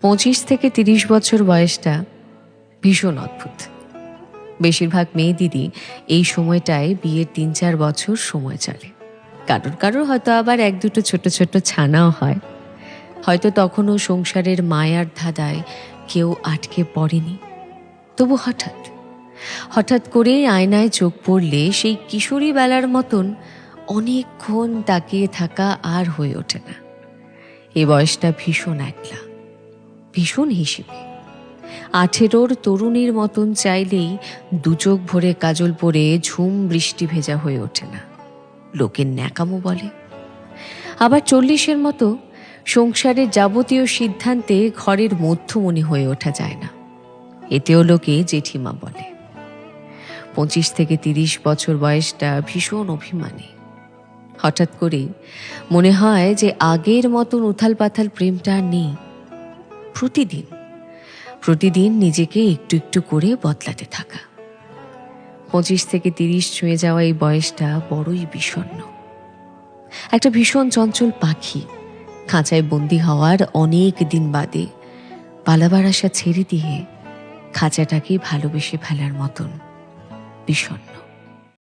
25 থেকে 30 বছর বয়সটা ভীষণ অদ্ভুত। বেশিরভাগ মেয়ে দিদি এই সময়টায় বিয়ের 3-4 বছর সময় চলে। কারোর কারোর হয়তো আবার 1-2 ছোট ছোট ছানাও হয়। হয়তো তখনও সংসারের মায়ার ধাঁধায় কেউ আটকে পড়েনি। তবু হঠাৎ করে আয়নায় চোখ পড়লে সেই কিশোরী বেলার মতন অনেকক্ষণ তাকিয়ে থাকা আর হয়ে ওঠে না। এ বয়সটা ভীষণ একলা, ভীষণ হিসেবে। 18-র তরুণীর মতন চাইলেই দুচোখ ভরে কাজল পরে ঝুম বৃষ্টি ভেজা হয়ে ওঠে না। লোকের ন্যাকামো বলে। আবার 40-এর মতো সংসারের যাবতীয় সিদ্ধান্তে ঘরের মধ্যমণি হয়ে ওঠা যায় না। এতেও লোকে জেঠিমা বলে। 25 থেকে 30 বছর বয়সটা ভীষণ অভিমানী। হঠাৎ করে মনে হয় যে আগের মতন উথাল পাথাল প্রেমটা আর নেই। প্রতিদিন নিজেকে একটু একটু করে বদলাতে থাকা। 25 থেকে 30 ছুঁয়ে যাওয়া এই বয়সটা বড়ই বিষণ্ণ। একটা ভীষণ চঞ্চল পাখি খাঁচায় বন্দি হওয়ার অনেক দিন বাদে পালাবার আশা ছেড়ে দিয়ে খাঁচাটাকে ভালোবেসে ফেলার মতন বিষণ্ণ।